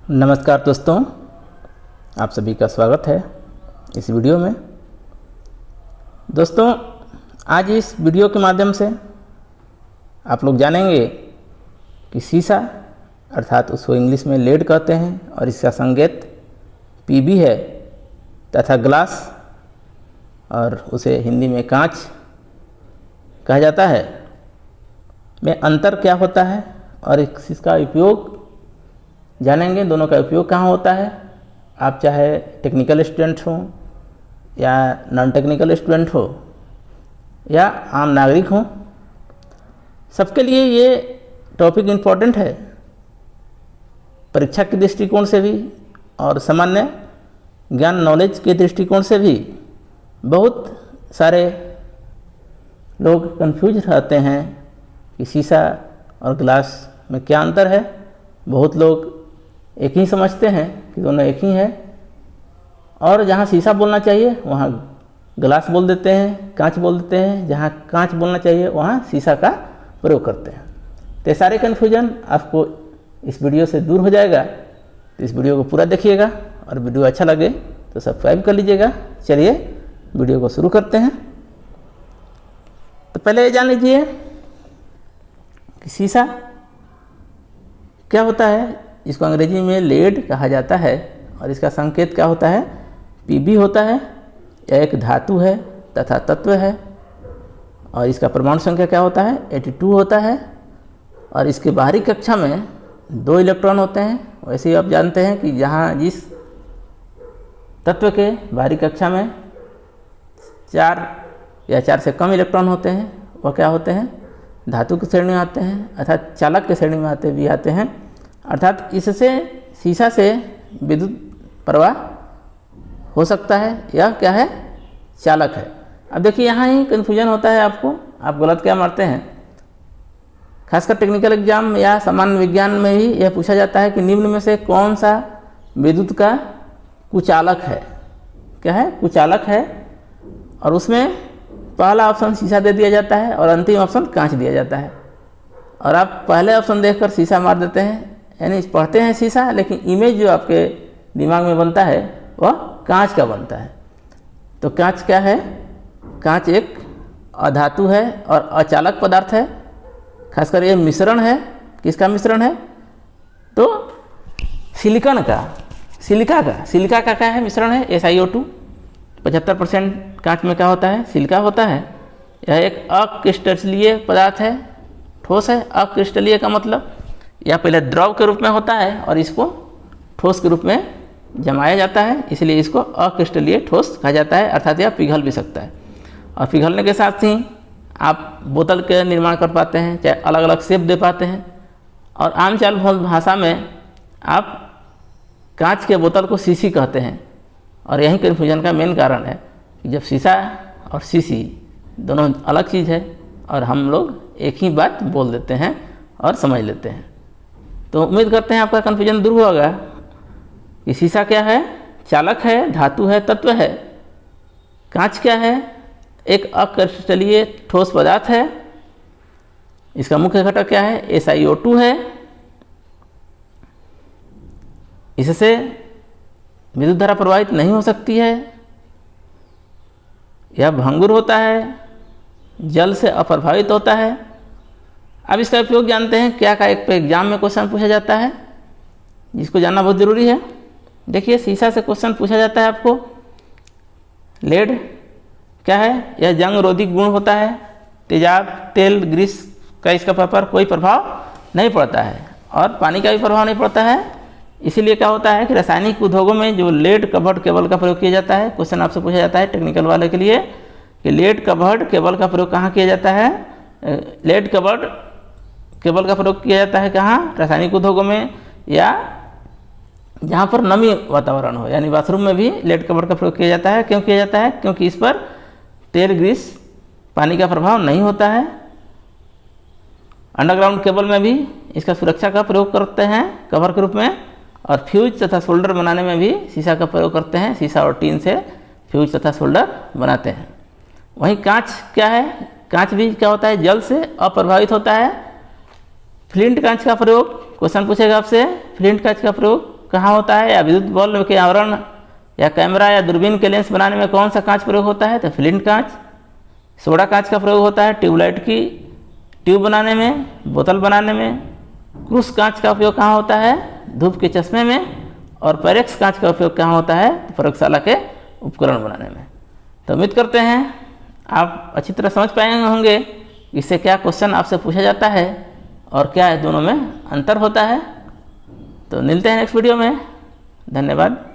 नमस्कार दोस्तों, आप सभी का स्वागत है इस वीडियो में। दोस्तों, आज इस वीडियो के माध्यम से आप लोग जानेंगे कि शीशा अर्थात उसको इंग्लिश में लेड कहते हैं और इसका संकेत पीबी है तथा ग्लास और उसे हिंदी में कांच कहा जाता है में अंतर क्या होता है और इसका उपयोग जानेंगे। दोनों का उपयोग कहाँ होता है। आप चाहे टेक्निकल स्टूडेंट हो या नॉन टेक्निकल स्टूडेंट हो या आम नागरिक हो, सबके लिए ये टॉपिक इम्पोर्टेंट है, परीक्षा के दृष्टिकोण से भी और सामान्य ज्ञान नॉलेज के दृष्टिकोण से भी। बहुत सारे लोग कंफ्यूज रहते हैं कि शीशा और ग्लास में क्या अंतर है। बहुत लोग एक ही समझते हैं कि दोनों एक ही है और जहाँ शीशा बोलना चाहिए वहाँ ग्लास बोल देते हैं, कांच बोल देते हैं। जहाँ कांच बोलना चाहिए वहाँ शीशा का प्रयोग करते हैं। तो ये सारे कन्फ्यूजन आपको इस वीडियो से दूर हो जाएगा। तो इस वीडियो को पूरा देखिएगा और वीडियो अच्छा लगे तो सब्सक्राइब कर लीजिएगा। चलिए वीडियो को शुरू करते हैं। तो पहले ये जान लीजिए कि शीशा क्या होता है। इसको अंग्रेजी में लेड कहा जाता है और इसका संकेत क्या होता है, पीबी होता है। यह एक धातु है तथा तत्व है और इसका परमाणु संख्या क्या होता है, 82 होता है। और इसके बाहरी कक्षा में 2 इलेक्ट्रॉन होते हैं। वैसे ही आप जानते हैं कि जहाँ जिस तत्व के बाहरी कक्षा में 4 या 4 से कम इलेक्ट्रॉन होते हैं वह क्या होते हैं, धातु की श्रेणी में आते हैं अर्थात चालक की श्रेणी में आते हैं। अर्थात इससे शीशा से विद्युत प्रवाह हो सकता है। यह क्या है, चालक है। अब देखिए यहाँ ही कन्फ्यूजन होता है आपको, आप गलत क्या मारते हैं। खासकर टेक्निकल एग्जाम या सामान्य विज्ञान में ही यह पूछा जाता है कि निम्न में से कौन सा विद्युत का कुचालक है। क्या है, कुचालक है। और उसमें पहला ऑप्शन शीशा दे दिया जाता है और अंतिम ऑप्शन कांच दिया जाता है। और आप पहले ऑप्शन देखकर शीशा मार देते हैं, यानी पढ़ते हैं शीशा, लेकिन इमेज जो आपके दिमाग में बनता है वह कांच का बनता है। तो कांच क्या है, कांच एक अधातु है और अचालक पदार्थ है। खासकर ये मिश्रण है, किसका मिश्रण है, तो सिलिकॉन का, सिलिका का क्या है, मिश्रण है SiO2। 75% कांच में क्या होता है, सिलिका होता है। यह एक अक्रिस्टलीय पदार्थ है, ठोस है। अक्रिस्टलीय का मतलब यह पहले द्रव के रूप में होता है और इसको ठोस के रूप में जमाया जाता है, इसलिए इसको अक्रिस्टलीय ठोस कहा जाता है। अर्थात यह पिघल भी सकता है और पिघलने के साथ ही आप बोतल के निर्माण कर पाते हैं, चाहे अलग अलग शेप दे पाते हैं। और आम चाल भाषा में आप कांच के बोतल को शीशी कहते हैं। और यही कन्फ्यूजन का मेन कारण है कि जब शीशा और शीशी दोनों अलग चीज़ है और हम लोग एक ही बात बोल देते हैं और समझ लेते हैं। तो उम्मीद करते हैं आपका कन्फ्यूजन दूर होगा कि शीशा क्या है, चालक है, धातु है, तत्व है। कांच क्या है, एक अक्रिस्टलीय ठोस पदार्थ है। इसका मुख्य घटक क्या है, SiO2 है। इससे विद्युत धारा प्रवाहित नहीं हो सकती है। यह भंगुर होता है, जल से अप्रभावित होता है। अब इसका उपयोग जानते हैं क्या का एक एग्जाम में क्वेश्चन पूछा जाता है, जिसको जानना बहुत ज़रूरी है। देखिए शीशा से क्वेश्चन पूछा जाता है आपको, लेड क्या है, यह जंग रोधी गुण होता है। तेजाब, तेल, ग्रीस का इसका पर कोई प्रभाव नहीं पड़ता है और पानी का भी प्रभाव नहीं पड़ता है। इसीलिए क्या होता है कि रासायनिक उद्योगों में जो लेड कवर्ड केबल का प्रयोग किया जाता है, क्वेश्चन आपसे पूछा जाता है टेक्निकल वाले के लिए कि लेड कवर्ड केबल का प्रयोग कहाँ किया जाता है। लेड कवर्ड केबल का प्रयोग किया जाता है कहाँ, रासायनिक उद्योगों में या जहाँ पर नमी वातावरण हो, यानी बाथरूम में भी लेड कवर्ड का प्रयोग किया जाता है। क्यों किया जाता है, क्योंकि इस पर तेल, ग्रीस, पानी का प्रभाव नहीं होता है। अंडरग्राउंड केबल में भी इसका सुरक्षा का प्रयोग करते हैं कवर के रूप में। और फ्यूज तथा सोल्डर बनाने में भी शीशा का प्रयोग करते हैं। शीशा और टीन से फ्यूज तथा सोल्डर बनाते हैं। वहीं कांच क्या है, कांच भी क्या होता है, जल से अप्रभावित होता है। फ्लिंट कांच का प्रयोग, क्वेश्चन पूछेगा आपसे, फ्लिंट कांच का प्रयोग कहाँ होता है, या विद्युत बल्ब के आवरण या कैमरा या दूरबीन के लेंस बनाने में कौन सा कांच प्रयोग होता है, तो फ्लिंट कांच। सोडा कांच का प्रयोग होता है ट्यूबलाइट की ट्यूब बनाने में, बोतल बनाने में। क्रूस कांच का उपयोग कहाँ होता है, धूप के चश्मे में। और पैरेक्स कांच का उपयोग कहाँ होता है, प्रयोगशाला के उपकरण बनाने में। तो उम्मीद करते हैं आप अच्छी तरह समझ पाए होंगे इससे क्या क्वेश्चन आपसे पूछा जाता है और क्या दोनों में अंतर होता है। तो मिलते हैं नेक्स्ट वीडियो में। धन्यवाद।